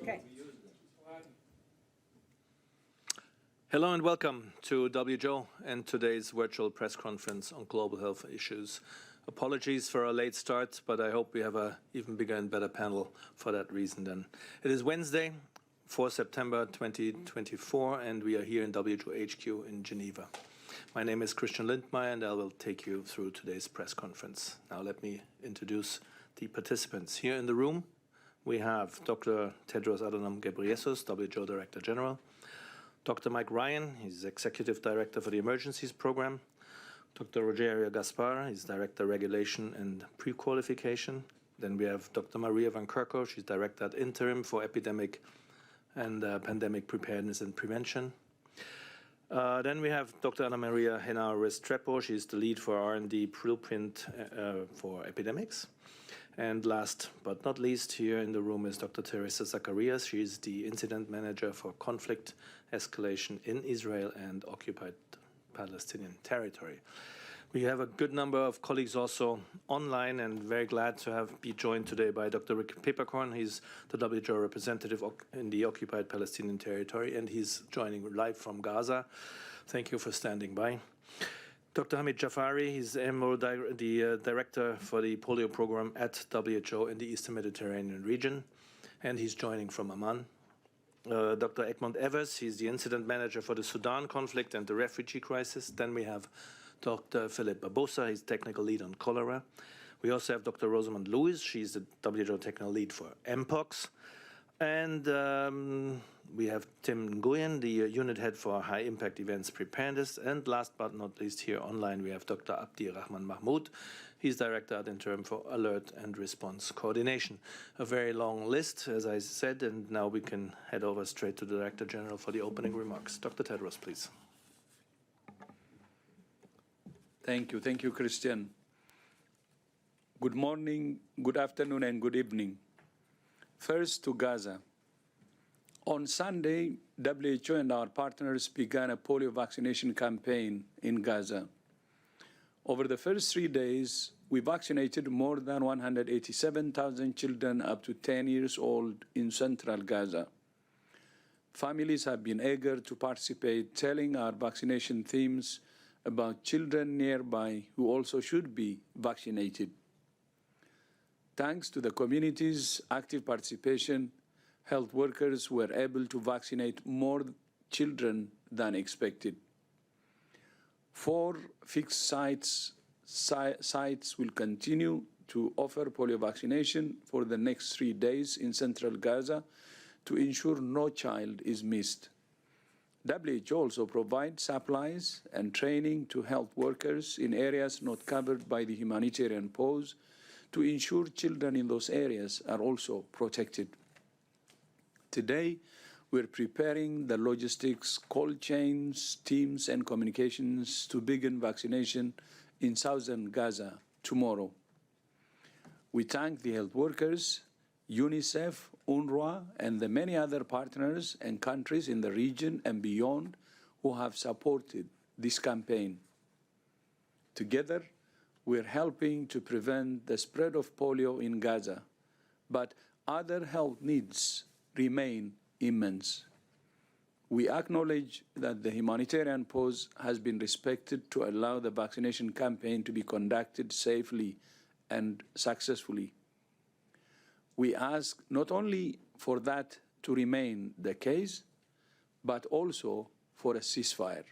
Okay. Hello and welcome to WHO and today's virtual press conference on global health issues. Apologies for our late start, but I hope we have an even bigger and better panel for that reason then. It is Wednesday, 4 September 2024, and we are here in WHO HQ in Geneva. My name is Christian Lindmeier, and I will take you through today's press conference. Now let me introduce the participants. Here in the room, we have Dr. Tedros Adhanom Ghebreyesus, WHO Director General, Dr. Mike Ryan, he's Executive Director for the Emergencies Program, Dr. Rogerio Gaspar, he's Director Regulation and Pre-Qualification. Then we have Dr. Maria Van Kerkhoff, she's Director ad interim for Epidemic and Pandemic Preparedness and Prevention. Then we have Dr. Ana Maria Henao-Restrepo, she's the lead for R&D Blueprint for Epidemics. And last but not least, here in the room is Dr. Teresa Zacharias. She is the Incident Manager for Conflict Escalation in Israel and Occupied Palestinian Territory. We have a good number of colleagues also online, and very glad to be joined today by Dr. Rick Peppercorn. He's the WHO representative in the Occupied Palestinian Territory, and he's joining live from Gaza. Thank you for standing by. Dr. Hamid Jafari, he's the Director for the Polio Program at WHO in the Eastern Mediterranean region, and he's joining from Amman. Dr. Egmont Evers, he's the Incident Manager for the Sudan conflict and the refugee crisis. Then we have Dr. Philip Barbosa, he's Technical Lead on Cholera. We also have Dr. Rosamund Lewis, she's the WHO Technical Lead for Mpox. And we have Tim Nguyen, the Unit Head for High Impact Events Preparedness. And last but not least, here online, we have Dr. Abdi Rahman Mahmoud. He's Director ad interim for Alert and Response Coordination. A very long list, as I said, and now we can head over straight to the Director General for the opening remarks. Dr. Tedros, please. Thank you, Christian. Good morning, good afternoon, and good evening. First to Gaza. On Sunday, WHO and our partners began a polio vaccination campaign in Gaza. Over the first 3 days, we vaccinated more than 187,000 children up to 10 years old in central Gaza. Families have been eager to participate, telling our vaccination teams about children nearby who also should be vaccinated. Thanks to the community's active participation, health workers were able to vaccinate more children than expected. 4 fixed sites will continue to offer polio vaccination for the next 3 days in central Gaza to ensure no child is missed. WHO also provides supplies and training to health workers in areas not covered by the humanitarian pause to ensure children in those areas are also protected. Today, we're preparing the logistics, cold chains, teams, and communications to begin vaccination in southern Gaza tomorrow. We thank the health workers, UNICEF, UNRWA, and the many other partners and countries in the region and beyond who have supported this campaign. Together, we're helping to prevent the spread of polio in Gaza, but other health needs remain immense. We acknowledge that the humanitarian pause has been respected to allow the vaccination campaign to be conducted safely and successfully. We ask not only for that to remain the case, but also for a ceasefire.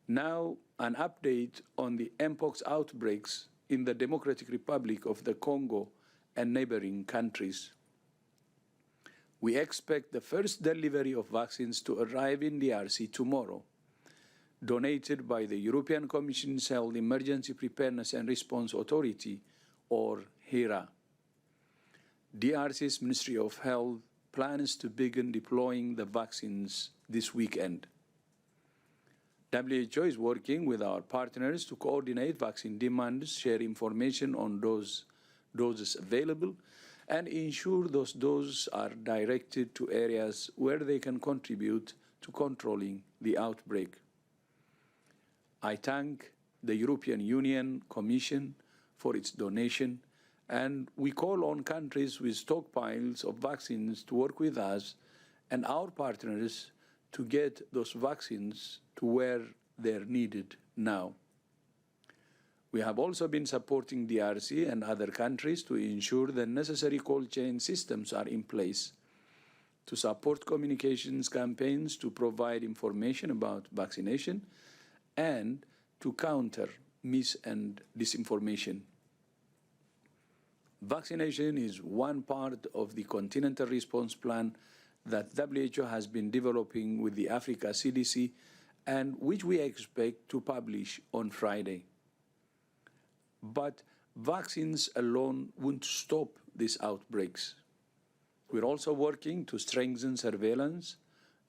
Now, an update on the Mpox outbreaks in the Democratic Republic of the Congo and neighboring countries. We expect the first delivery of vaccines to arrive in DRC tomorrow, donated by the European Commission's Health Emergency Preparedness and Response Authority, or HERA. DRC's Ministry of Health plans to begin deploying the vaccines this weekend. WHO is working with our partners to coordinate vaccine demands, share information on doses available, and ensure those doses are directed to areas where they can contribute to controlling the outbreak. I thank the European Union Commission for its donation And we call on countries with stockpiles of vaccines to work with us and our partners to get those vaccines to where they're needed now. We have also been supporting DRC and other countries to ensure the necessary cold chain systems are in place to support communications campaigns, to provide information about vaccination, and to counter mis- and disinformation. Vaccination is one part of the continental response plan that WHO has been developing with the Africa CDC and which we expect to publish on Friday. But vaccines alone won't stop these outbreaks. We're also working to strengthen surveillance,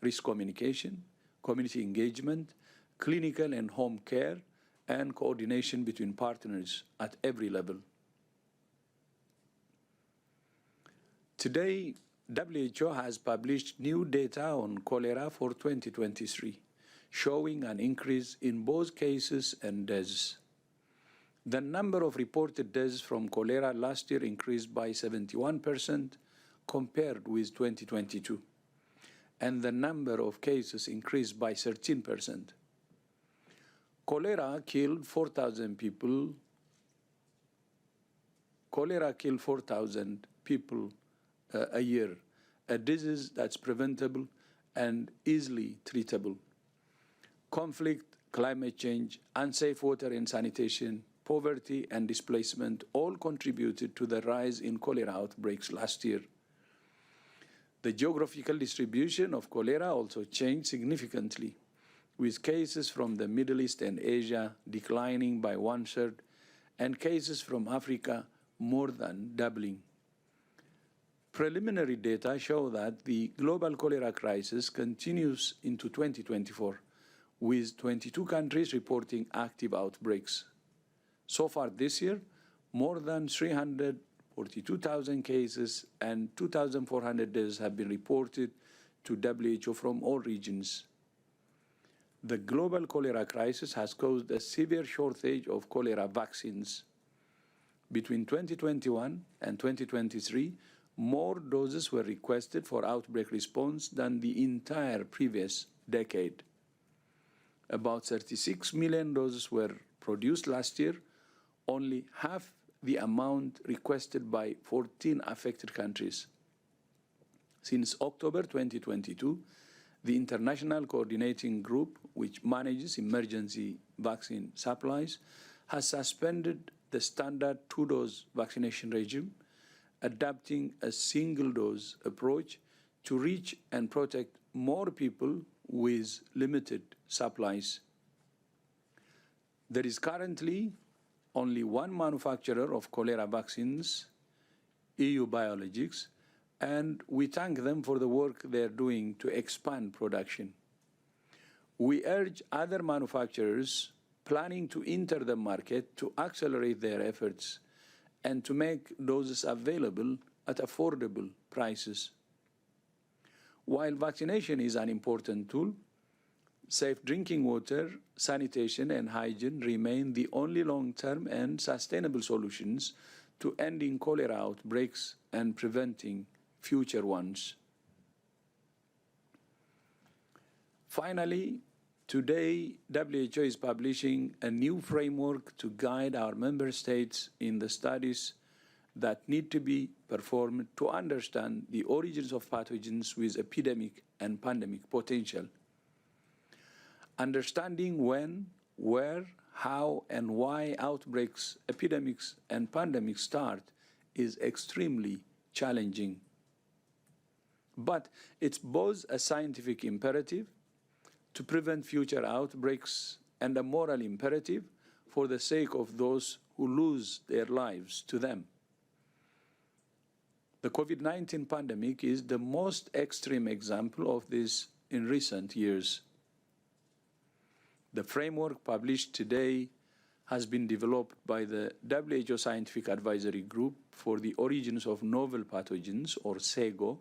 risk communication, community engagement, clinical and home care, and coordination between partners at every level. Today, WHO has published new data on cholera for 2023, showing an increase in both cases and deaths. The number of reported deaths from cholera last year increased by 71% compared with 2022, and the number of cases increased by 13%. Cholera killed 4,000 people. Cholera killed 4,000 people a year, a disease that's preventable and easily treatable. Conflict, climate change, unsafe water and sanitation, poverty and displacement all contributed to the rise in cholera outbreaks last year. The geographical distribution of cholera also changed significantly, with cases from the Middle East and Asia declining by 1/3, and cases from Africa more than doubling. Preliminary data show that the global cholera crisis continues into 2024, with 22 countries reporting active outbreaks. So far this year, more than 342,000 cases and 2,400 deaths have been reported to WHO from all regions. The global cholera crisis has caused a severe shortage of cholera vaccines. Between 2021 and 2023, more doses were requested for outbreak response than the entire previous decade. About 36 million doses were produced last year, only half the amount requested by 14 affected countries. Since October 2022, the International Coordinating Group, which manages emergency vaccine supplies, has suspended the standard 2-dose vaccination regime, adopting a single-dose approach to reach and protect more people with limited supplies. There is currently only one manufacturer of cholera vaccines, EU Biologics, and we thank them for the work they're doing to expand production. We urge other manufacturers planning to enter the market to accelerate their efforts and to make doses available at affordable prices. While vaccination is an important tool, safe drinking water, sanitation, and hygiene remain the only long-term and sustainable solutions to ending cholera outbreaks and preventing future ones. Finally, today, WHO is publishing a new framework to guide our member states in the studies that need to be performed to understand the origins of pathogens with epidemic and pandemic potential. Understanding when, where, how, and why outbreaks, epidemics, and pandemics start is extremely challenging. But it's both a scientific imperative to prevent future outbreaks and a moral imperative for the sake of those who lose their lives to them. The COVID-19 pandemic is the most extreme example of this in recent years. The framework published today has been developed by the WHO Scientific Advisory Group for the Origins of Novel Pathogens, or SEGO,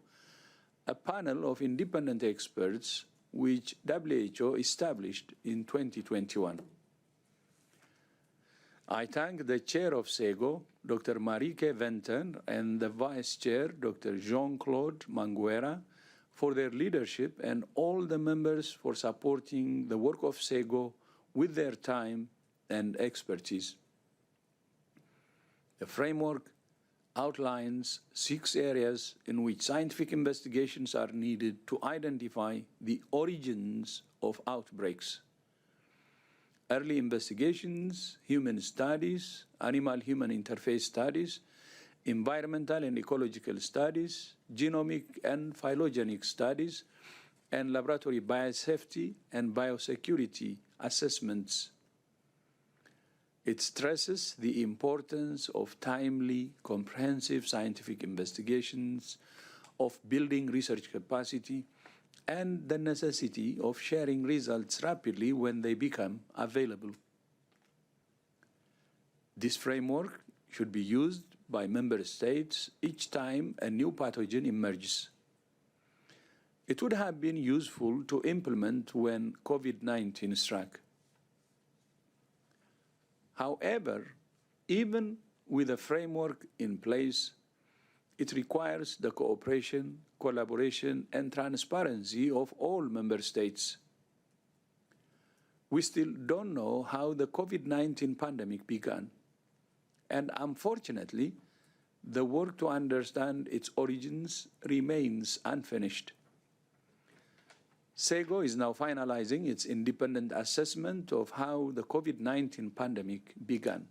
a panel of independent experts which WHO established in 2021. I thank the chair of SEGO, Dr. Marieke Venter, and the Vice Chair, Dr. Jean-Claude Manguera, for their leadership, and all the members for supporting the work of SEGO with their time and expertise. The framework outlines 6 areas in which scientific investigations are needed to identify the origins of outbreaks: early investigations, human studies, animal-human interface studies, environmental and ecological studies, genomic and phylogenetic studies, and laboratory biosafety and biosecurity assessments. It stresses the importance of timely, comprehensive scientific investigations, of building research capacity, and the necessity of sharing results rapidly when they become available. This framework should be used by member states each time a new pathogen emerges. It would have been useful to implement when COVID-19 struck. However, even with a framework in place, it requires the cooperation, collaboration, and transparency of all member states. We still don't know how the COVID-19 pandemic began, and unfortunately, the work to understand its origins remains unfinished. SEGO is now finalizing its independent assessment of how the COVID-19 pandemic began.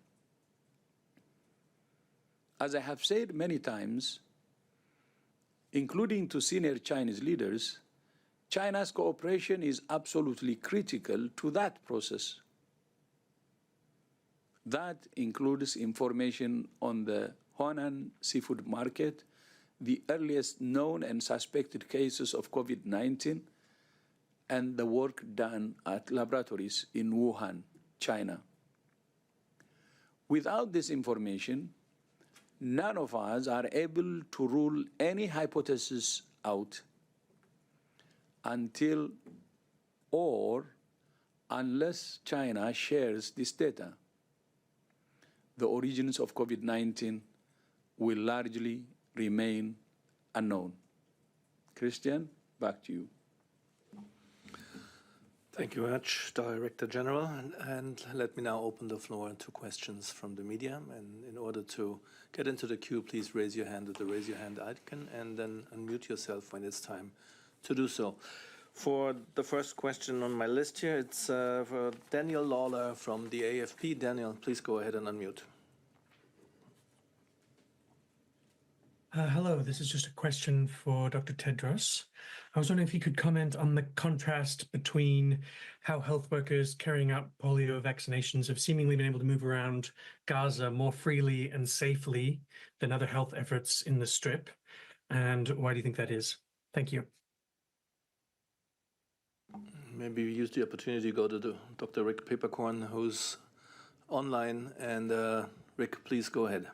As I have said many times, including to senior Chinese leaders, China's cooperation is absolutely critical to that process. That includes information on the Huanan seafood market, the earliest known and suspected cases of COVID-19, and the work done at laboratories in Wuhan, China. Without this information, none of us are able to rule any hypothesis out until or unless China shares this data. The origins of COVID-19 will largely remain unknown. Christian, back to you. Thank you very much, Director General. And let me now open the floor to questions from the media. And in order to get into the queue, please raise your hand at the raise your hand icon and then unmute yourself when it's time to do so. For the first question on my list here, it's for Daniel Lawler from the AFP. Daniel, please go ahead and unmute. Hello, this is just a question for Dr. Tedros. I was wondering if you could comment on the contrast between how health workers carrying out polio vaccinations have seemingly been able to move around Gaza more freely and safely than other health efforts in the Strip, and why do you think that is? Thank you. Maybe we use the opportunity to go to Dr. Rick Peppercorn, who's online. And Rick, please go ahead.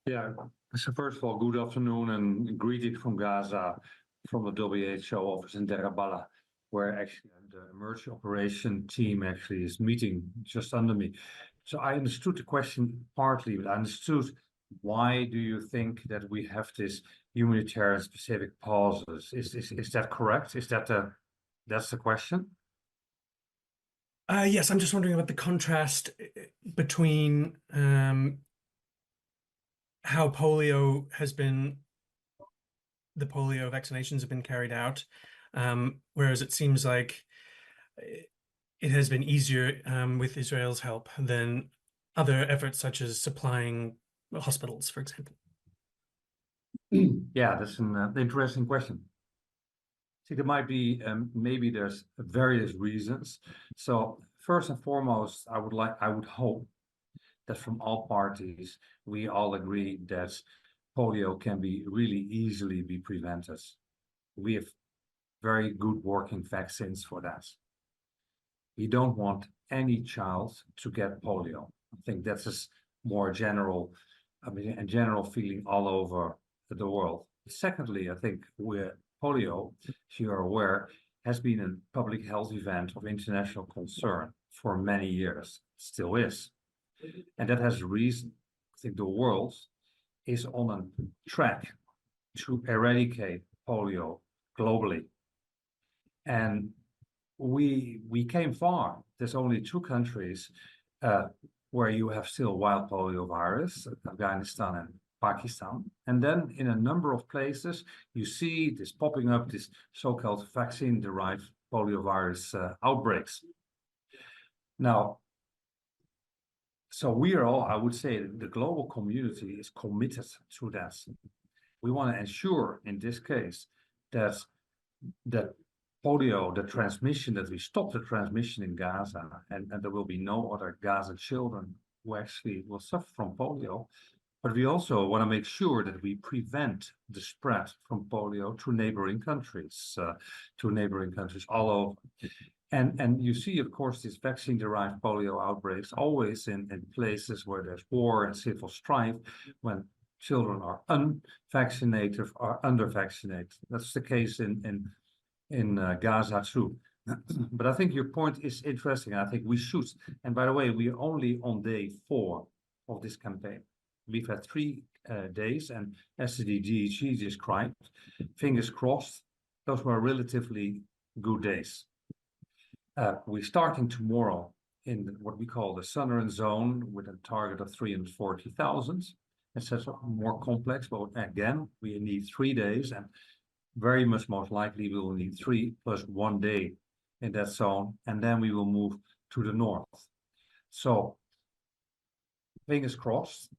Yeah, so first of all, good afternoon and greetings from Gaza, from the WHO office in Deir al-Balah, where actually the emergency operation team actually is meeting just under me. So I understood the question partly, but I understood why do you think that we have this humanitarian specific pauses? Is that correct? Is that that's the question? Yes, I'm just wondering about the contrast between how the polio vaccinations have been carried out, whereas it seems like it has been easier with Israel's help than other efforts such as supplying hospitals, for example. Yeah, that's an interesting question. See, there might be, maybe there's various reasons. So first and foremost, I would hope that from all parties, we all agree that polio can be really easily be prevented. We have very good working vaccines for that. We don't want any child to get polio. I think that's a more general, a general feeling all over the world. Secondly, I think polio, if you are aware, has been a public health event of international concern for many years, still is. And that has a reason. I think the world is on a track to eradicate polio globally. And we came far. There's only 2 countries where you have still wild polio virus, Afghanistan and Pakistan. And then in a number of places, you see this popping up, this so-called vaccine-derived poliovirus outbreaks. Now, so we are all, I would say, the global community is committed to that. We want to ensure, in this case, that polio, the transmission, that we stop the transmission in Gaza, and there will be no other Gaza children who actually will suffer from polio. But we also want to make sure that we prevent the spread from polio to neighboring countries all over. And you see, of course, these vaccine-derived polio outbreaks always in places where there's war and civil strife, when children are unvaccinated or under-vaccinated. That's the case in Gaza too. But I think your point is interesting. I think we should. And by the way, we are only on day 4 of this campaign. We've had 3 days, and as the DG described, fingers crossed, those were relatively good days. We're starting tomorrow in what we call the southern zone with a target of 340,000. It's more complex, but again, we need 3 days, and very much most likely we will need 3 plus 1 day in that zone, and then we will move to the north. So fingers crossed.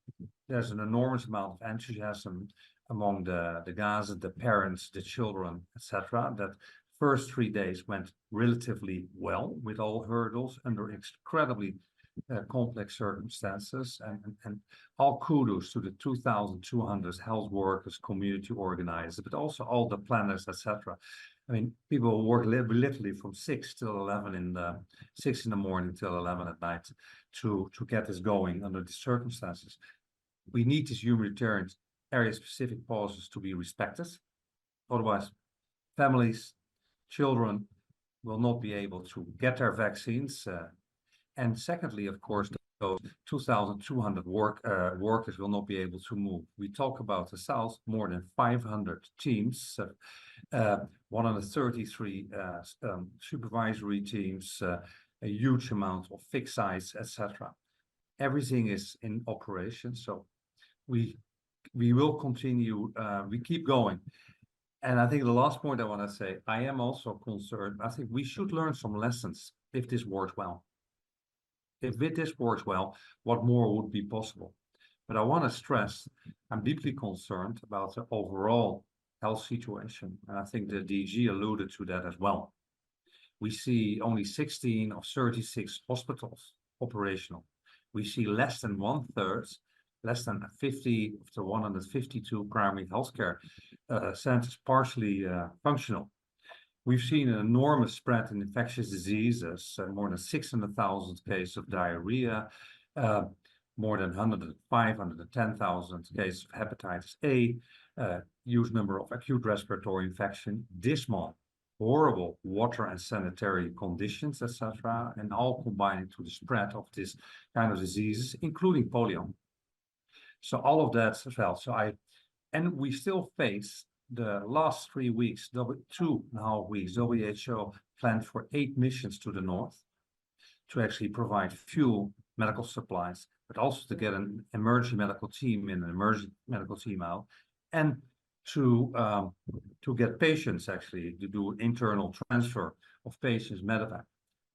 There's an enormous amount of enthusiasm among the Gaza, the parents, the children, etc. That first 3 days went relatively well with all hurdles under incredibly complex circumstances, and all kudos to the 2,200 health workers, community organizers, but also all the planners, etc. I mean, people work literally from 6 till 11 6 in the morning till 11 at night to get this going under the circumstances. We need these humanitarian area-specific policies to be respected. Otherwise, families, children will not be able to get their vaccines. And secondly, of course, those 2,200 workers will not be able to move. We talk about the south, more than 500 teams, 133 supervisory teams, a huge amount of fixed sites, etc. Everything is in operation, so we will continue. We keep going. And I think the last point I want to say, I am also concerned. I think we should learn some lessons if this works well. If this works well, what more would be possible? But I want to stress, I'm deeply concerned about the overall health situation. And I think the DG alluded to that as well. We see only 16 of 36 hospitals operational. We see less than 1/3, less than 50 of the 152 primary healthcare centers partially functional. We've seen an enormous spread in infectious diseases, more than 600,000 cases of diarrhea, more than 110,000 cases of hepatitis A, huge number of acute respiratory infection, dismal, horrible water and sanitary conditions, etc., and all combining to the spread of this kind of diseases, including polio. So all of that as well. And we still face the last 3 weeks, 2.5 weeks, WHO planned for 8 missions to the north to actually provide fuel, medical supplies, but also to get an emergency medical team in, an emergency medical team out, and to get patients actually to do internal transfer of patients, medevac.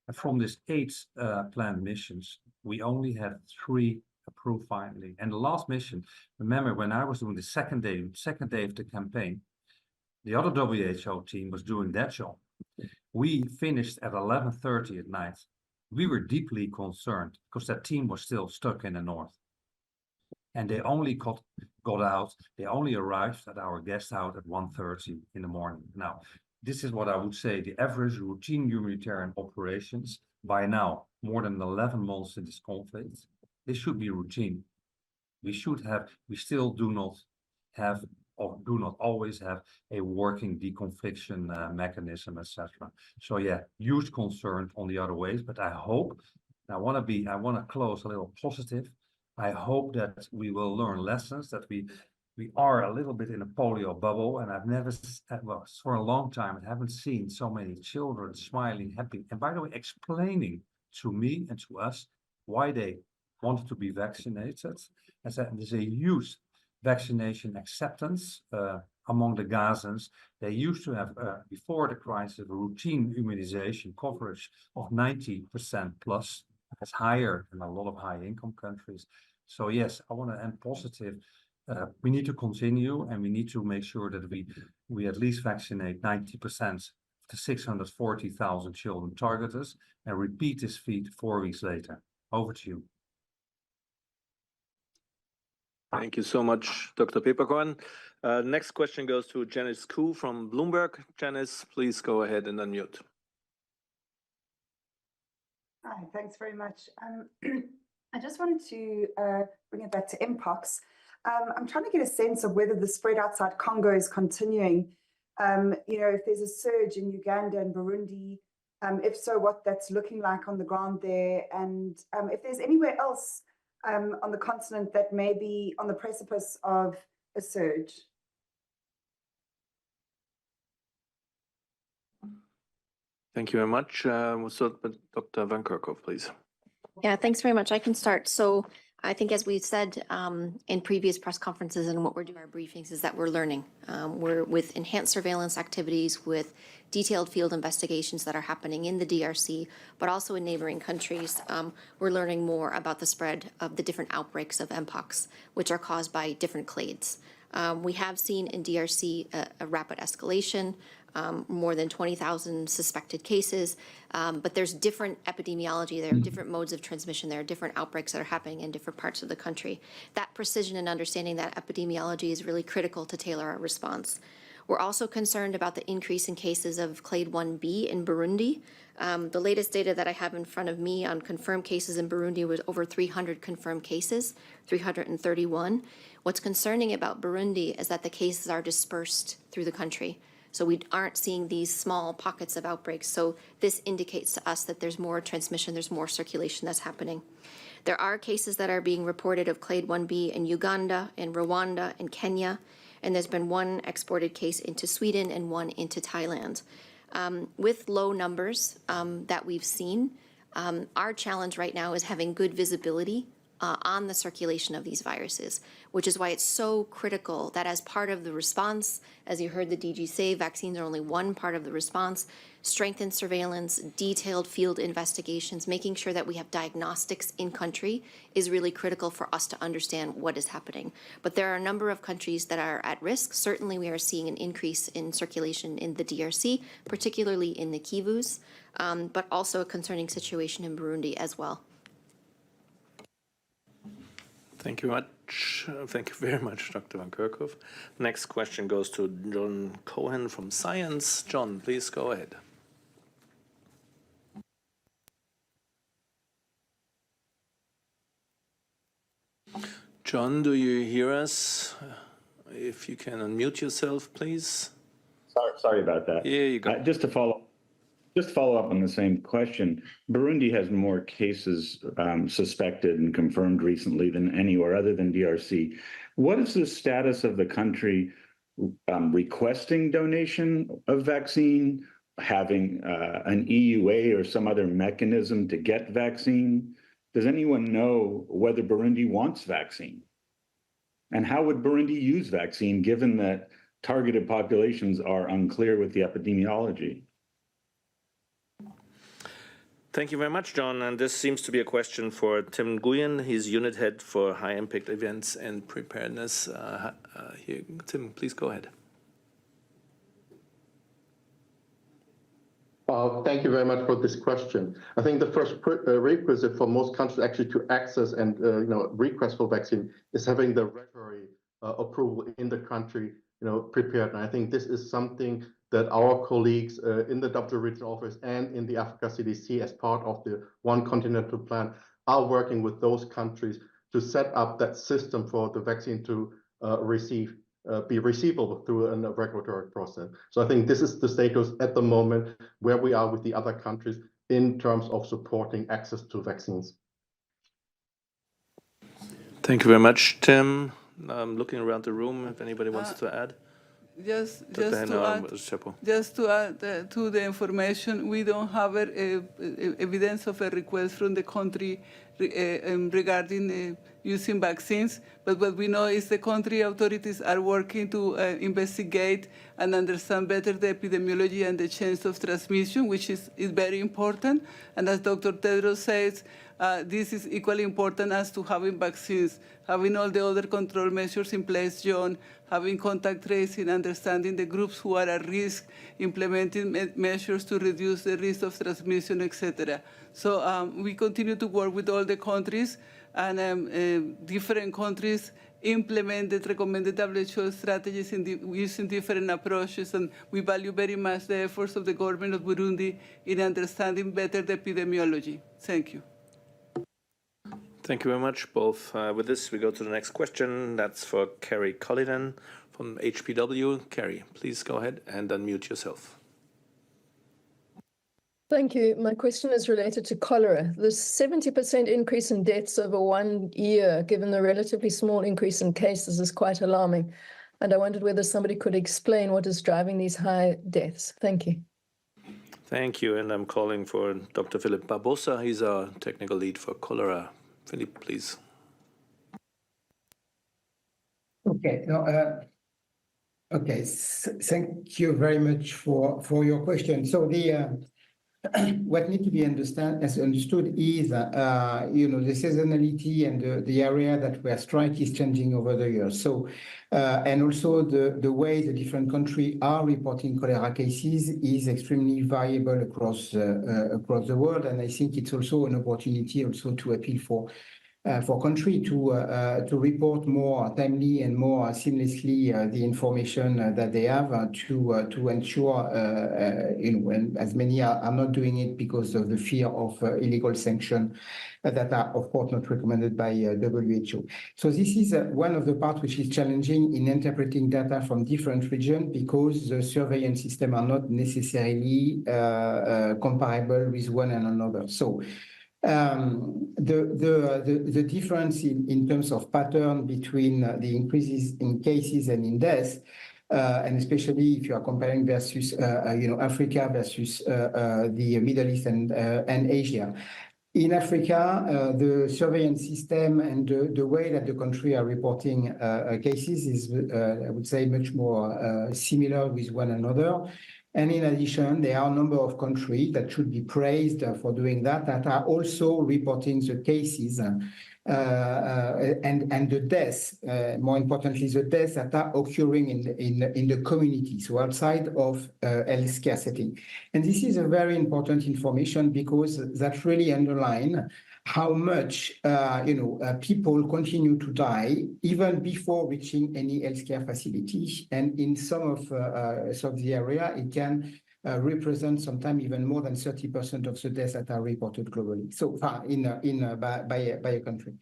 And from these 8 planned missions, we only had 3 approved finally. And the last mission, remember when I was doing the second day of the campaign, the other WHO team was doing that job. We finished at 11:30 at night. We were deeply concerned because that team was still stuck in the north. And they only got out, they only arrived at our guest house at 1:30 in the morning. Now, this is what I would say, the average routine humanitarian operations by now, more than 11 months in this conflict. This should be routine. We still do not have or do not always have a working deconfliction mechanism, etc. So yeah, huge concern on the other ways, but I hope, I want to close a little positive. I hope that we will learn lessons, that we are a little bit in a polio bubble, and I've never, well, for a long time, I haven't seen so many children smiling, happy, and by the way, explaining to me and to us why they wanted to be vaccinated. As there's a huge vaccination acceptance among the Gazans. They used to have, before the crisis, a routine immunization coverage of 90% plus. That's higher than a lot of high-income countries. So yes, I want to end positive. We need to continue, and we need to make sure that we at least vaccinate 90% of the 640,000 children targeted, and repeat this feat 4 weeks later. Over to you. Thank you so much, Dr. Peperkorn. Next question goes to Janice Koo from Bloomberg. Janice, please go ahead and unmute. Hi, thanks very much. I just wanted to bring it back to Mpox. I'm trying to get a sense of whether the spread outside Congo is continuing. If there's a surge in Uganda and Burundi, if so, what that's looking like on the ground there, and if there's anywhere else on the continent that may be on the precipice of a surge. Thank you very much. We'll start with Dr. Van Kerkhove, please. Yeah, thanks very much. I can start. So I think, as we've said in previous press conferences and what we're doing in our briefings, is that we're learning. We're with enhanced surveillance activities, with detailed field investigations that are happening in the DRC, but also in neighboring countries. We're learning more about the spread of the different outbreaks of Mpox, which are caused by different clades. We have seen in DRC a rapid escalation, more than 20,000 suspected cases, but there's different epidemiology, there are different modes of transmission, there are different outbreaks that are happening in different parts of the country. That precision in understanding that epidemiology is really critical to tailor our response. We're also concerned about the increase in cases of clade 1b in Burundi. The latest data that I have in front of me on confirmed cases in Burundi was over 300 confirmed cases, 331. What's concerning about Burundi is that the cases are dispersed through the country. So we aren't seeing these small pockets of outbreaks. So this indicates to us that there's more transmission, there's more circulation that's happening. There are cases that are being reported of clade 1b in Uganda, in Rwanda, in Kenya, and there's been one exported case into Sweden and one into Thailand. With low numbers that we've seen, our challenge right now is having good visibility on the circulation of these viruses, which is why it's so critical that as part of the response, as you heard the DG say, vaccines are only one part of the response, strengthened surveillance, detailed field investigations, making sure that we have diagnostics in country is really critical for us to understand what is happening. But there are a number of countries that are at risk. Certainly we are seeing an increase in circulation in the DRC, particularly in the Kivus, but also a concerning situation in Burundi as well. Thank you much. Thank you very much, Dr. Van Kerkhove. Next question goes to John Cohen from Science. John, please go ahead. John, do you hear us? If you can unmute yourself, please. Sorry about that. Here you go. Just to follow up on the same question, Burundi has more cases suspected and confirmed recently than anywhere other than DRC. What is the status of the country requesting donation of vaccine, having an EUA or some other mechanism to get vaccine? Does anyone know whether Burundi wants vaccine? And how would Burundi use vaccine given that targeted populations are unclear with the epidemiology? Thank you very much, John. And this seems to be a question for Tim Nguyen. He's unit head for high impact events and preparedness. Here, Tim, please go ahead. Thank you very much for this question. I think the first prerequisite for most countries actually to access and request for vaccine is having the regulatory approval in the country prepared. And I think this is something that our colleagues in the WHO regional office and in the Africa CDC as part of the One Continental Plan are working with those countries to set up that system for the vaccine to receive. be receivable through a regulatory process. So I think this is the status at the moment where we are with the other countries in terms of supporting access to vaccines. Thank you very much, Tim. I'm looking around the room if anybody wants to add. Just to add to the information, we don't have evidence of a request from the country regarding using vaccines, but what we know is the country authorities are working to investigate and understand better the epidemiology and the chains of transmission, which is very important. And as Dr. Tedros says, this is equally important as to having vaccines, having all the other control measures in place, John, having contact tracing, understanding the groups who are at risk, implementing measures to reduce the risk of transmission, etc. So we continue to work with all the countries, and different countries implement the recommended WHO strategies using different approaches, and we value very much the efforts of the government of Burundi in understanding better the epidemiology. Thank you. Thank you very much, both. With this, we go to the next question. That's for Kerry Cullinan from HPW. Kerry, please go ahead and unmute yourself. Thank you. My question is related to cholera. The 70% increase in deaths over 1 year, given the relatively small increase in cases, is quite alarming. And I wondered whether somebody could explain what is driving these high deaths. Thank you. Thank you. And I'm calling for Dr. Philip Barbosa. He's our technical lead for cholera. Philip, please. Okay. Thank you very much for your question. So what needs to be understood is the seasonality and the area that where strike is changing over the years. So and also the way the different countries are reporting cholera cases is extremely variable across the world, and I think it's also an opportunity also to appeal for country to report more timely and more seamlessly the information that they have to ensure and as many are not doing it because of the fear of illegal sanction that are of course not recommended by WHO. So this is one of the parts which is challenging in interpreting data from different regions, because the surveillance system are not necessarily comparable with one and another. So the difference in terms of pattern between the increases in cases and in deaths, and especially if you are comparing versus Africa versus the Middle East and Asia. In Africa, the surveillance system and the way that the country are reporting cases is, I would say, much more similar with one another. And in addition, there are a number of countries that should be praised for doing that are also reporting the cases and the deaths, more importantly, the deaths that are occurring in the community, so outside of healthcare setting. And this is a very important information, because that really underlines how much people continue to die even before reaching any healthcare facility, and in some of the area it can represent sometimes even more than 30% of the deaths that are reported globally. So far by a country.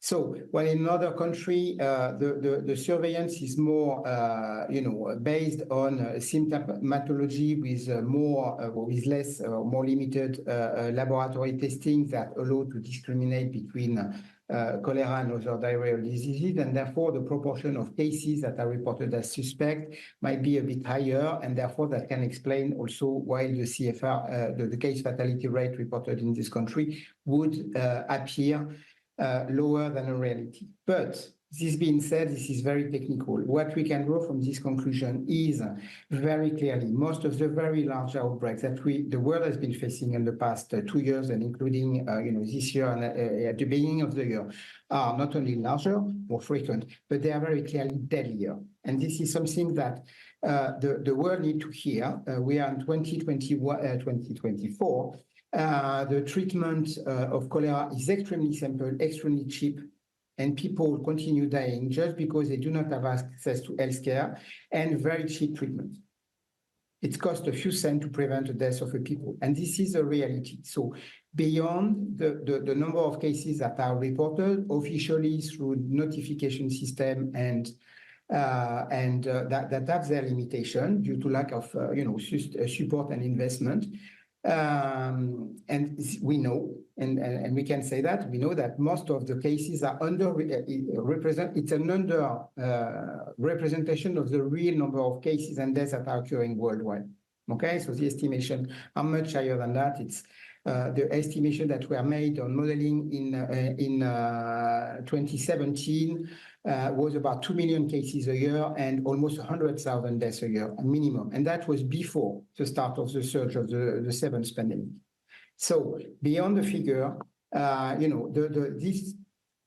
So while in another country, the surveillance is more, based on symptomatology with less or more limited laboratory testing that allow to discriminate between cholera and other diarrheal diseases, and therefore the proportion of cases that are reported as suspect might be a bit higher, and therefore that can explain also why the CFR, the case fatality rate reported in this country would appear lower than a reality. But this being said, this is very technical. What we can draw from this conclusion is very clearly most of the very large outbreaks that the world has been facing in the past 2 years, and including this year and at the beginning of the year, are not only larger, more frequent, but they are very clearly deadlier. And this is something that the world needs to hear. We are in 2024. The treatment of cholera is extremely simple, extremely cheap, and people continue dying just because they do not have access to healthcare and very cheap treatment. It costs a few cents to prevent the death of a people, and this is a reality. So beyond the number of cases that are reported officially through notification system and and that have their limitation due to lack of support and investment. And we know, and we can say that we know that most of the cases are it's an under representation of the real number of cases and deaths that are occurring worldwide. Okay, so the estimation are much higher than that. It's the estimation that were made on modeling in 2017 was about 2 million cases a year and almost 100,000 deaths a year minimum. And that was before the start of the surge of the seventh pandemic. So beyond the figure,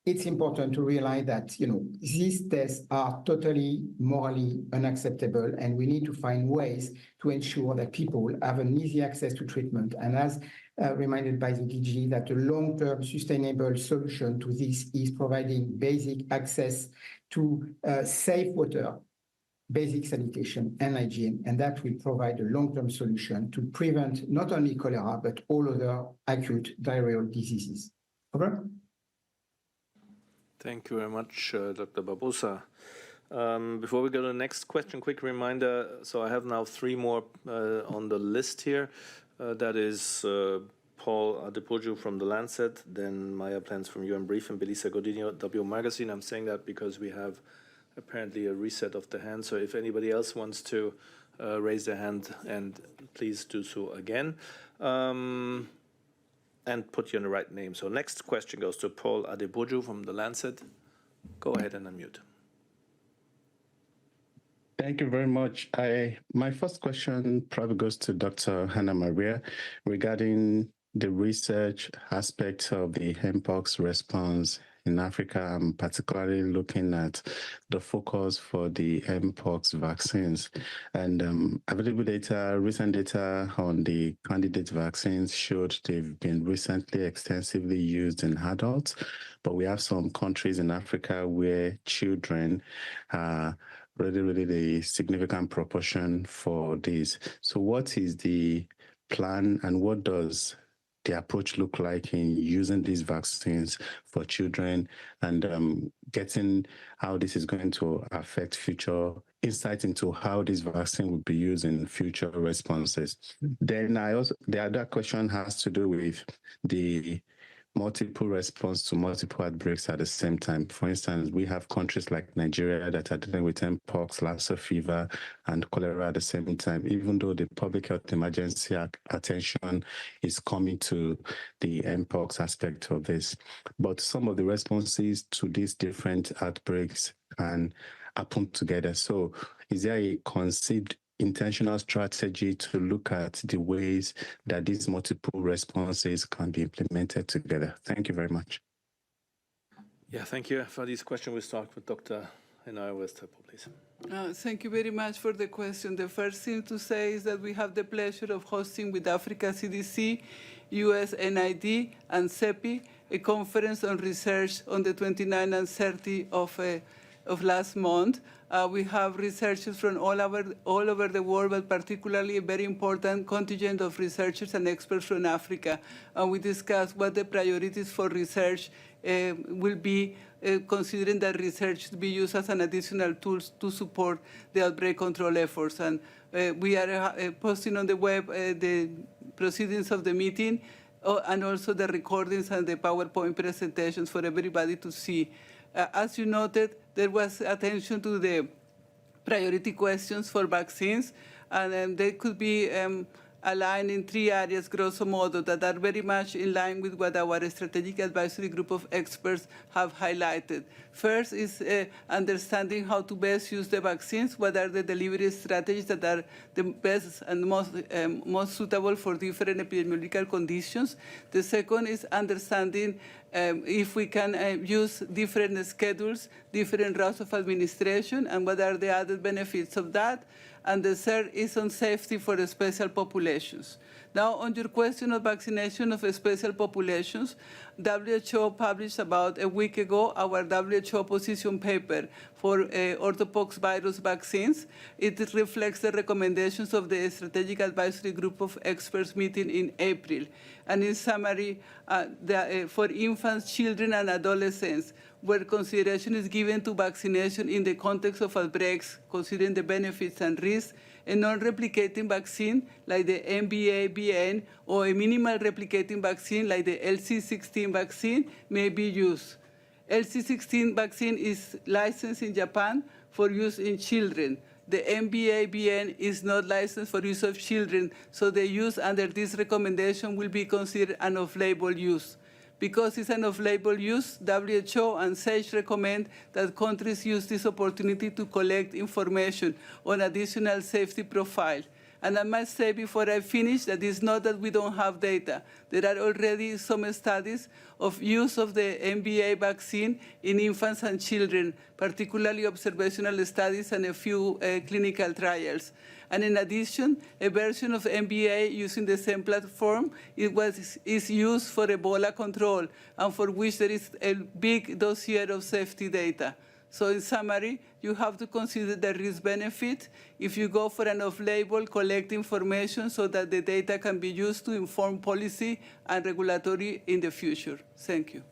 it's important to realize that, these tests are totally morally unacceptable, and we need to find ways to ensure that people have an easy access to treatment. And as reminded by the DG, that a long-term sustainable solution to this is providing basic access to safe water, basic sanitation and hygiene, and that will provide a long-term solution to prevent not only cholera, but all other acute diarrheal diseases. Over. Thank you very much, Dr. Barbosa. Before we go to the next question, quick reminder. So I have now 3 more on the list here. That is Paul Adepoju from The Lancet, then Maya Plans from UN Brief, and Belisa Godinho, W Magazine. I'm saying that because we have apparently a reset of the hand. So if anybody else wants to raise their hand, and please do so again. And put you in the right name. So next question goes to Paul Adepoju from The Lancet. Go ahead and unmute. Thank you very much. My first question probably goes to Dr. Hannah Maria regarding the research aspect of the Mpox response in Africa. I'm particularly looking at the focus for the Mpox vaccines, and available data, recent data on the candidate vaccines showed they've been recently extensively used in adults, but we have some countries in Africa where children are really the significant proportion for this. So what is the plan, and what does the approach look like in using these vaccines for children, and getting how this is going to affect future insight into how this vaccine will be used in future responses? Then the other question has to do with the multiple response to multiple outbreaks at the same time. For instance, we have countries like Nigeria that are dealing with Mpox, Lassa fever, and cholera at the same time, even though the public health emergency attention is coming to the Mpox aspect of this. But some of the responses to these different outbreaks can happen together. So is there a conceived intentional strategy to look at the ways that these multiple responses can be implemented together? Thank you very much. Yeah, thank you for this question. We'll start with Dr. Henaya Westapple, please. Thank you very much for the question. The first thing to say is that we have the pleasure of hosting with Africa CDC, USNID, and CEPI a conference on research on the 29th and 30th of last month. We have researchers from all over the world, but particularly a very important contingent of researchers and experts from Africa. And we discussed what the priorities for research will be, considering that research to be used as an additional tool to support the outbreak control efforts. And we are posting on the web the proceedings of the meeting, and also the recordings and the PowerPoint presentations for everybody to see. As you noted, there was attention to the priority questions for vaccines, and they could be aligned in 3 areas, grosso modo, that are very much in line with what our strategic advisory group of experts have highlighted. First is understanding how to best use the vaccines, what are the delivery strategies that are the best and most suitable for different epidemiological conditions. The second is understanding if we can use different schedules, different routes of administration, and what are the added benefits of that. And the third is on safety for the special populations. Now, on your question of vaccination of special populations, WHO published about a week ago our WHO position paper for orthopox virus vaccines. It reflects the recommendations of the Strategic Advisory Group of Experts meeting in April. And in summary, for infants, children, and adolescents, where consideration is given to vaccination in the context of outbreaks, considering the benefits and risks, a non-replicating vaccine like the MVA-BN or a minimal replicating vaccine like the LC16 vaccine may be used. LC16 vaccine is licensed in Japan for use in children. The MVA-BN is not licensed for use of children, so the use under this recommendation will be considered an off-label use. Because it's an off-label use, WHO and SAGE recommend that countries use this opportunity to collect information on additional safety profile. And I must say before I finish that it's not that we don't have data. There are already some studies of use of the MVA vaccine in infants and children, particularly observational studies and a few clinical trials. And in addition, a version of MVA using the same platform is used for Ebola control, and for which there is a big dossier of safety data. So in summary, you have to consider the risk-benefit. If you go for an off-label, collect information so that the data can be used to inform policy and regulatory in the future. Thank you.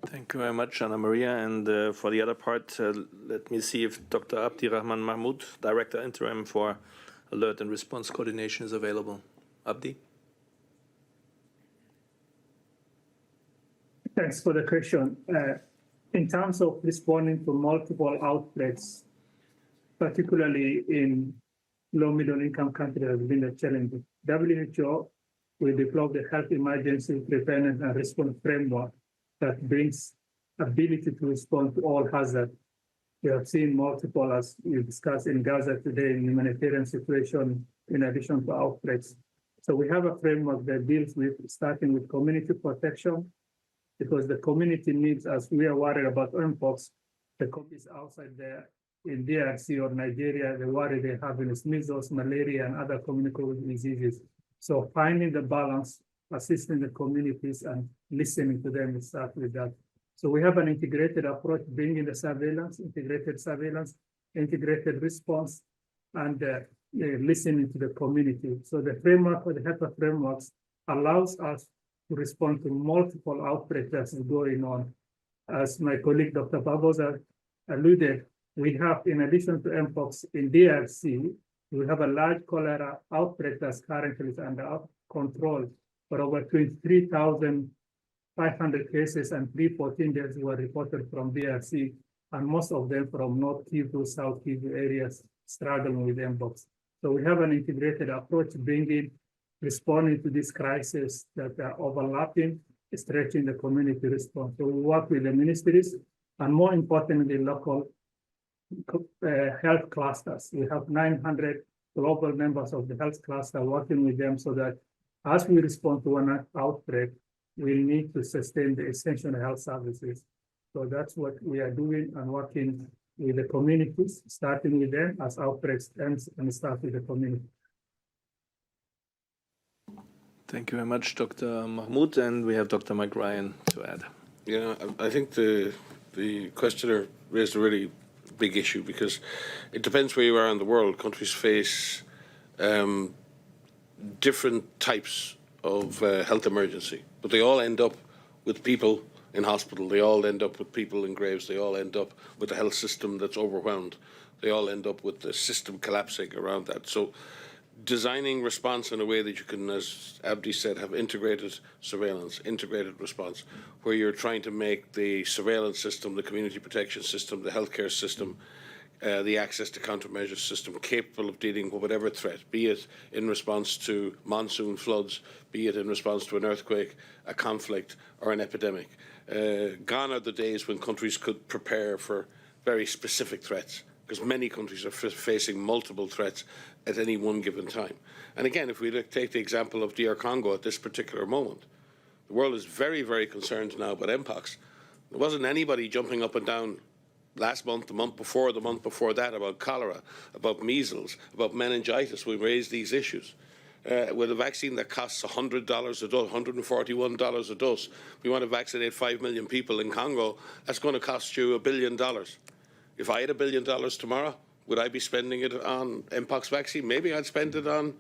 Thank you very much, Anna Maria. And for the other part, let me see if Dr. Abdirahman Mahmoud, Director Interim for Alert and Response Coordination, is available. Abdi? Thanks for the question. In terms of responding to multiple outbreaks, particularly in low-middle-income countries, has been a challenge. WHO will develop the Health Emergency Preparedness and Response Framework that brings ability to respond to all hazards. We have seen multiple, as we discussed in Gaza today, in humanitarian situation, in addition to outbreaks. So we have a framework that deals with starting with community protection, because the community needs, as we are worried about Mpox, the communities outside there in DRC or Nigeria, the worry they have is measles, malaria, and other communicable diseases. So finding the balance, assisting the communities and listening to them, we start with that. So we have an integrated approach, bringing the surveillance, integrated response, and listening to the community. So the framework for the HEPA frameworks allows us to respond to multiple outbreaks that's going on. As my colleague, Dr. Barbosa, alluded, we have, in addition to Mpox in DRC, we have a large cholera outbreak that's currently under control for over 23,500 cases, and 314 deaths were reported from DRC, and most of them from North Kivu, South Kivu areas struggling with Mpox. So we have an integrated approach, responding to this crisis that are overlapping, stretching the community response. So we work with the ministries, and more importantly, local health clusters. We have 900 global members of the health cluster working with them, so that as we respond to an outbreak, we need to sustain the essential health services. So that's what we are doing, and working with the communities, starting with them as outbreaks ends, and start with the community. Thank you very much, Dr. Mahmoud, and we have Dr. Mike Ryan to add. Yeah, I think the questioner raised a really big issue, because it depends where you are in the world. Countries face different types of health emergency, but they all end up with people in hospital. They all end up with people in graves. They all end up with a health system that's overwhelmed. They all end up with the system collapsing around that. So designing response in a way that you can, as Abdi said, have integrated surveillance, integrated response, where you're trying to make the surveillance system, the community protection system, the healthcare system, the access to countermeasures system capable of dealing with whatever threat, be it in response to monsoon floods, be it in response to an earthquake, a conflict, or an epidemic. Gone are the days when countries could prepare for very specific threats, because many countries are facing multiple threats at any one given time. And again, if we take the example of DR Congo at this particular moment, the world is very, very concerned now about Mpox. There wasn't anybody jumping up and down last month, the month before that, about cholera, about measles, about meningitis. We raised these issues. with a vaccine that costs $100 a dose, $141 a dose. We want to vaccinate 5 million people in Congo. That's going to cost you $1 billion. If I had $1 billion tomorrow, would I be spending it on Mpox vaccine? Maybe I'd spend it on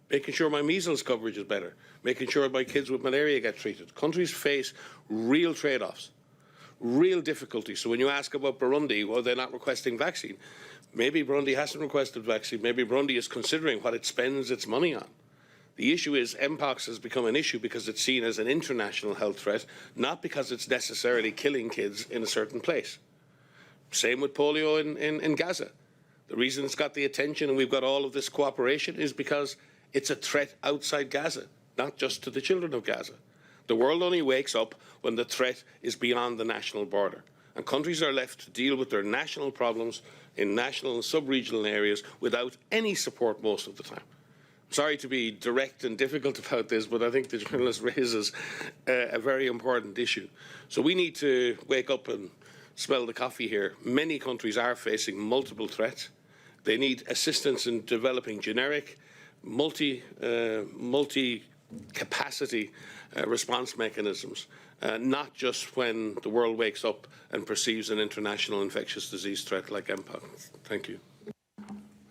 making sure my measles coverage is better, making sure my kids with malaria get treated. Countries face real trade-offs, real difficulties. So when you ask about Burundi, well, they're not requesting vaccine. Maybe Burundi hasn't requested vaccine. Maybe Burundi is considering what it spends its money on. The issue is Mpox has become an issue because it's seen as an international health threat, not because it's necessarily killing kids in a certain place. Same with polio in Gaza. The reason it's got the attention and we've got all of this cooperation is because it's a threat outside Gaza, not just to the children of Gaza. The world only wakes up when the threat is beyond the national border. And countries are left to deal with their national problems in national and sub-regional areas without any support most of the time. Sorry to be direct and difficult about this, but I think the journalist raises a very important issue. So we need to wake up and smell the coffee here. Many countries are facing multiple threats. They need assistance in developing generic, multi-capacity response mechanisms, not just when the world wakes up and perceives an international infectious disease threat like Mpox. Thank you.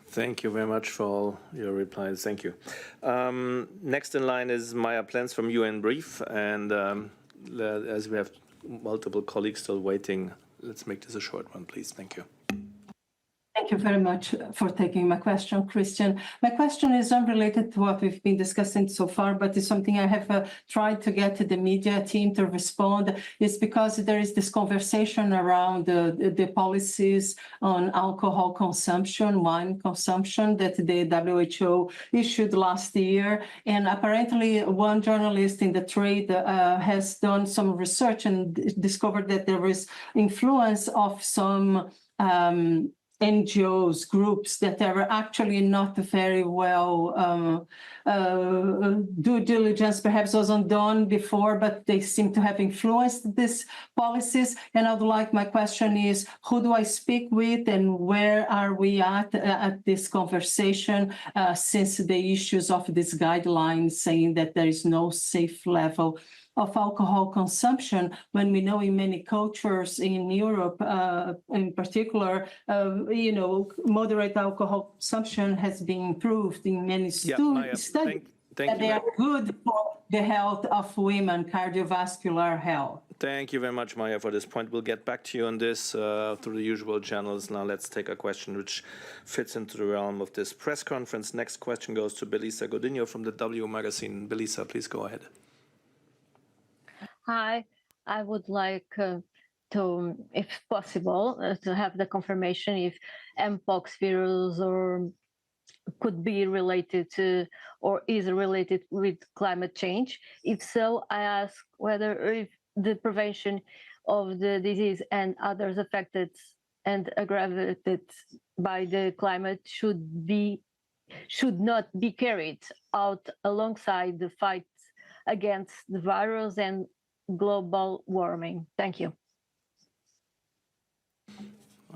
Thank you very much for all your replies. Thank you. Next in line is Maya Plens from UN Brief. And as we have multiple colleagues still waiting, let's make this a short one, please. Thank you. Thank you very much for taking my question, Christian. My question is unrelated to what we've been discussing so far, but it's something I have tried to get the media team to respond. It's because there is this conversation around the policies on alcohol consumption, wine consumption that the WHO issued last year. And apparently one journalist in the trade has done some research and discovered that there is influence of some NGOs, groups that are actually not very well due diligence perhaps wasn't done before, but they seem to have influenced these policies. And I'd like, my question is, who do I speak with and where are we at this conversation since the issues of these guidelines saying that there is no safe level of alcohol consumption, when we know in many cultures in Europe, in particular, moderate alcohol consumption has been improved in many studies. That they are good for the health of women, cardiovascular health. Thank you very much, Maya, for this point. We'll get back to you on this through the usual channels. Now let's take a question which fits into the realm of this press conference. Next question goes to Belisa Godinho from the W Magazine. Belisa, please go ahead. Hi, I would like to, if possible, to have the confirmation if Mpox virus could be related to or is related with climate change. If so, I ask whether if the prevention of the disease and others affected and aggravated by the climate should not be carried out alongside the fight against the virus and global warming. Thank you.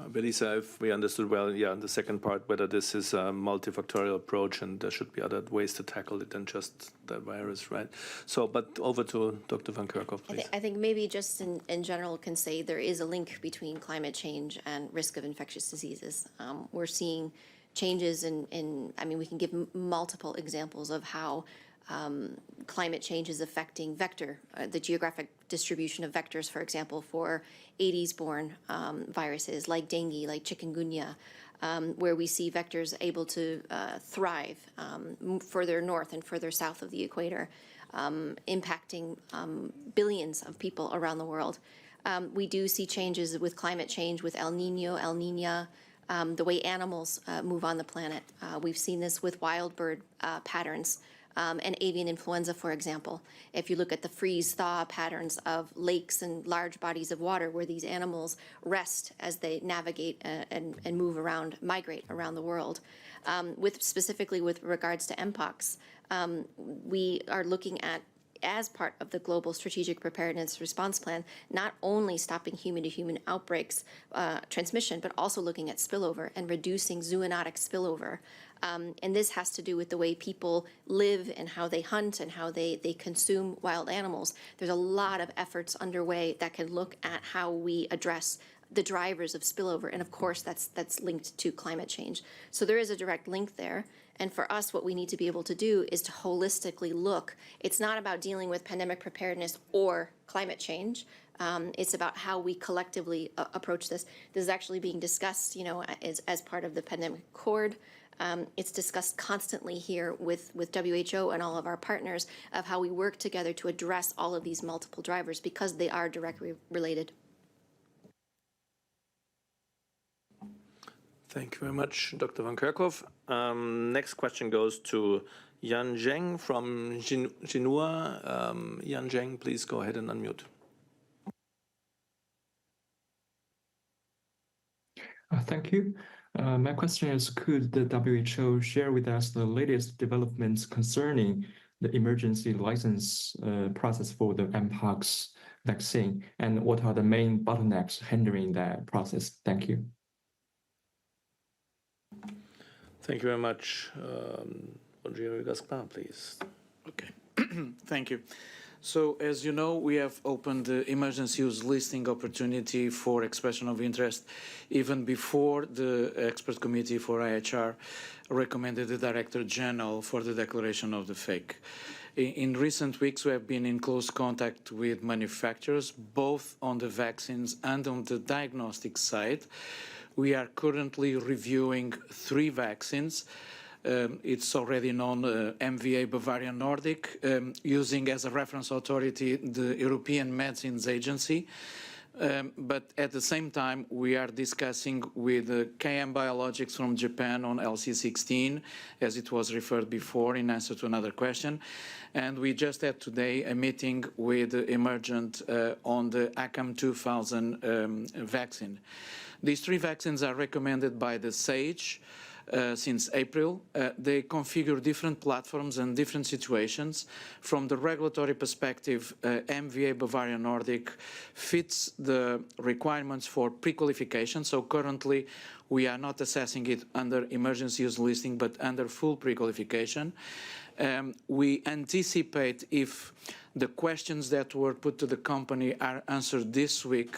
Belisa, if we understood well, the second part, whether this is a multifactorial approach and there should be other ways to tackle it than just the virus, right? So, but over to Dr. Van Kerkhoff, please. I think maybe just in general can say there is a link between climate change and risk of infectious diseases. We're seeing changes I mean, we can give multiple examples of how climate change is affecting the geographic distribution of vectors, for example, for Aedes-borne viruses like dengue, like chikungunya, where we see vectors able to thrive further north and further south of the equator, impacting billions of people around the world. We do see changes with climate change, with El Nino, El Niña, the way animals move on the planet. We've seen this with wild bird patterns. And avian influenza, for example. If you look at the freeze-thaw patterns of lakes and large bodies of water where these animals rest as they navigate and move around, migrate around the world. Specifically with regards to Mpox, we are looking at as part of the Global Strategic Preparedness Response Plan, not only stopping human-to-human outbreaks transmission, but also looking at spillover and reducing zoonotic spillover. And this has to do with the way people live and how they hunt and how they consume wild animals. There's a lot of efforts underway that can look at how we address the drivers of spillover, and of course that's linked to climate change. So there is a direct link there. And for us, what we need to be able to do is to holistically look. It's not about dealing with pandemic preparedness or climate change. It's about how we collectively approach this. This is actually being discussed, as part of the pandemic accord. It's discussed constantly here with WHO and all of our partners of how we work together to address all of these multiple drivers because they are directly related. Thank you very much, Dr. Van Kerkhove. Next question goes to Yan Zheng from Xinhua. Yan Zheng, please go ahead and unmute. Thank you. My question is, could the WHO share with us the latest developments concerning the emergency license process for the Mpox vaccine, and what are the main bottlenecks hindering that process? Thank you. Thank you very much. Roger Gaspar, please. Okay, thank you. So, as you know, we have opened the emergency use listing opportunity for expression of interest even before the expert committee for IHR recommended the Director General for the declaration of the fake. In recent weeks, we have been in close contact with manufacturers, both on the vaccines and on the diagnostic side. We are currently reviewing 3 vaccines. It's already known, MVA Bavarian Nordic, using as a reference authority the European Medicines Agency. But at the same time, we are discussing with KM Biologics from Japan on LC16, as it was referred before in answer to another question. And we just had today a meeting with Emergent on the ACAM 2000 vaccine. These 3 vaccines are recommended by the SAGE since April. They configure different platforms and different situations. From the regulatory perspective, MVA Bavarian Nordic fits the requirements for pre-qualification. So currently, we are not assessing it under emergency use listing, but under full pre-qualification. We anticipate if the questions that were put to the company are answered this week,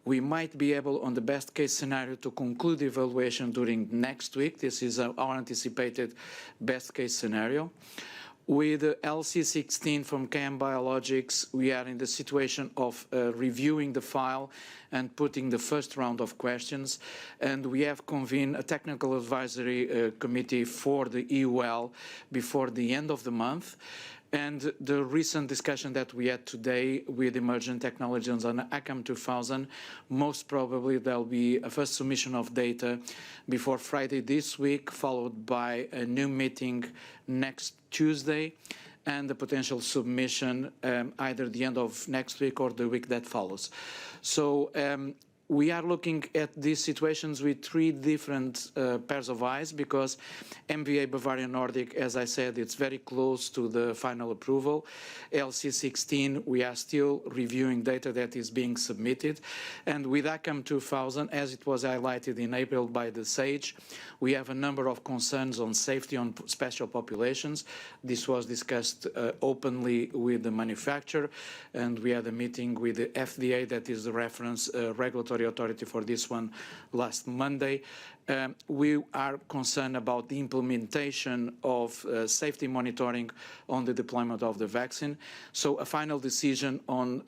we might be able, on the best case scenario, to conclude the evaluation during next week. This is our anticipated best case scenario. With LC16 from KM Biologics, we are in the situation of reviewing the file and putting the first round of questions. And we have convened a technical advisory committee for the EUL before the end of the month. And the recent discussion that we had today with Emergent Technologies on ACAM 2000, most probably there'll be a first submission of data before Friday this week, followed by a new meeting next Tuesday, and the potential submission either the end of next week or the week that follows. So we are looking at these situations with 3 different pairs of eyes, because MVA Bavarian Nordic, as I said, it's very close to the final approval. LC16, we are still reviewing data that is being submitted. And with ACAM 2000, as it was highlighted in April by the SAGE, we have a number of concerns on safety on special populations. This was discussed openly with the manufacturer, and we had a meeting with the FDA, that is the reference regulatory authority for this one, last Monday. We are concerned about the implementation of safety monitoring on the deployment of the vaccine. So a final decision on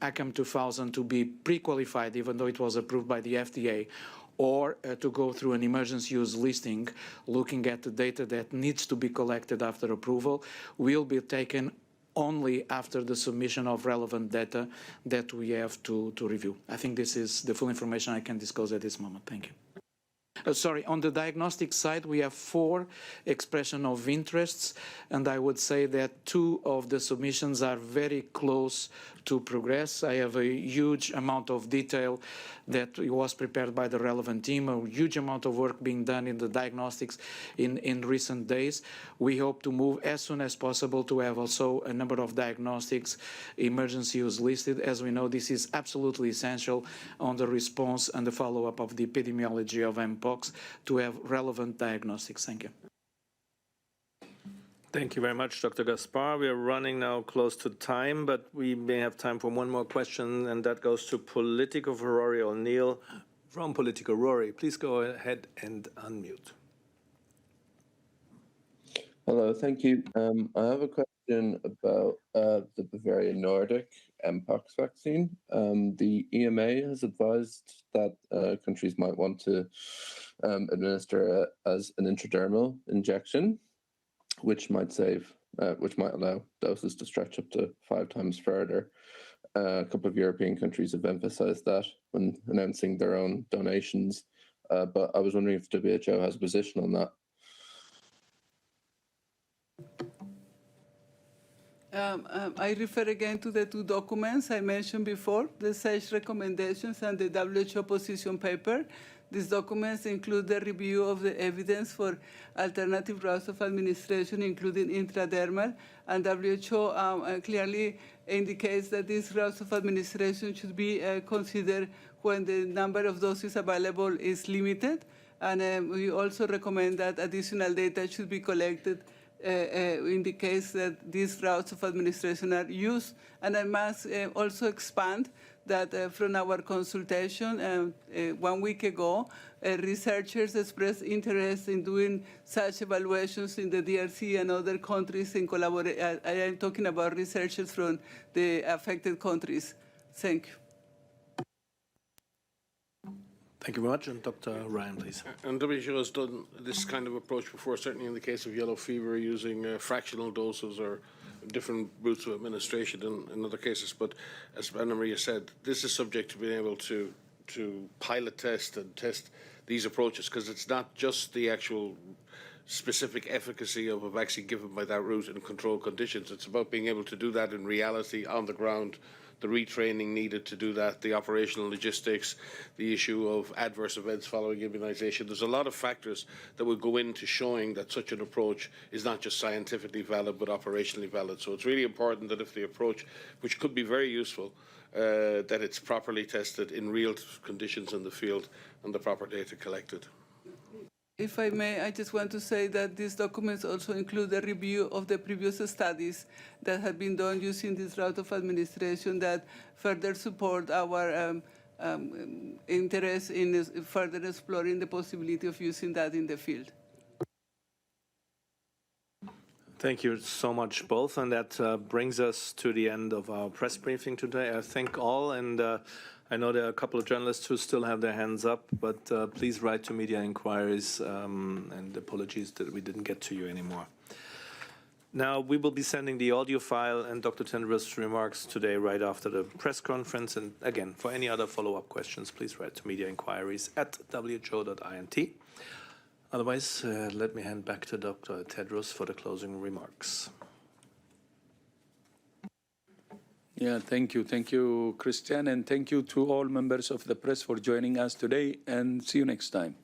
ACAM 2000 to be pre-qualified, even though it was approved by the FDA, or to go through an emergency use listing, looking at the data that needs to be collected after approval, will be taken only after the submission of relevant data that we have to review. I think this is the full information I can disclose at this moment. Thank you. Sorry, on the diagnostic side, we have 4 expression of interests, and I would say that 2 of the submissions are very close to progress. I have a huge amount of detail that was prepared by the relevant team, a huge amount of work being done in the diagnostics in recent days. We hope to move as soon as possible to have also a number of diagnostics emergency use listed. As we know, this is absolutely essential on the response and the follow-up of the epidemiology of Mpox to have relevant diagnostics. Thank you. Thank you very much, Dr. Gaspar. We are running now close to time, but we may have time for one more question, and that goes to Politico for Rory O'Neill from Politico. Rory, please go ahead and unmute. Hello, thank you. I have a question about the Bavarian Nordic Mpox vaccine. The EMA has advised that countries might want to administer it as an intradermal injection, which might allow doses to stretch up to 5 times further. A couple of European countries have emphasized that when announcing their own donations, but I was wondering if WHO has a position on that. I refer again to the 2 documents I mentioned before, the SAGE recommendations and the WHO position paper. These documents include the review of the evidence for alternative routes of administration, including intradermal, and WHO clearly indicates that these routes of administration should be considered when the number of doses available is limited. And we also recommend that additional data should be collected in the case that these routes of administration are used. And I must also expand that from our consultation 1 week ago, researchers expressed interest in doing such evaluations in the DRC and other countries in collaboration. I am talking about researchers from the affected countries. Thank you. Thank you very much. And Dr. Ryan, please. And WHO has done this kind of approach before, certainly in the case of yellow fever, using fractional doses or different routes of administration in other cases. But as Anna Maria said, this is subject to being able to pilot test and test these approaches, because it's not just the actual specific efficacy of a vaccine given by that route in controlled conditions. It's about being able to do that in reality on the ground, the retraining needed to do that, the operational logistics, the issue of adverse events following immunization. There's a lot of factors that would go into showing that such an approach is not just scientifically valid, but operationally valid. So it's really important that if the approach, which could be very useful, that it's properly tested in real conditions in the field and the proper data collected. If I may, I just want to say that these documents also include a review of the previous studies that have been done using this route of administration that further support our interest in further exploring the possibility of using that in the field. Thank you so much, both. And that brings us to the end of our press briefing today. I thank all, and I know there are a couple of journalists who still have their hands up, but please write to media inquiries, and apologies that we didn't get to you anymore. Now, we will be sending the audio file and Dr. Tedros' remarks today right after the press conference. And again, for any other follow-up questions, please write to media inquiries at who.int. Otherwise, let me hand back to Dr. Tedros for the closing remarks. Yeah, thank you. Thank you, Christian, and thank you to all members of the press for joining us today, and see you next time.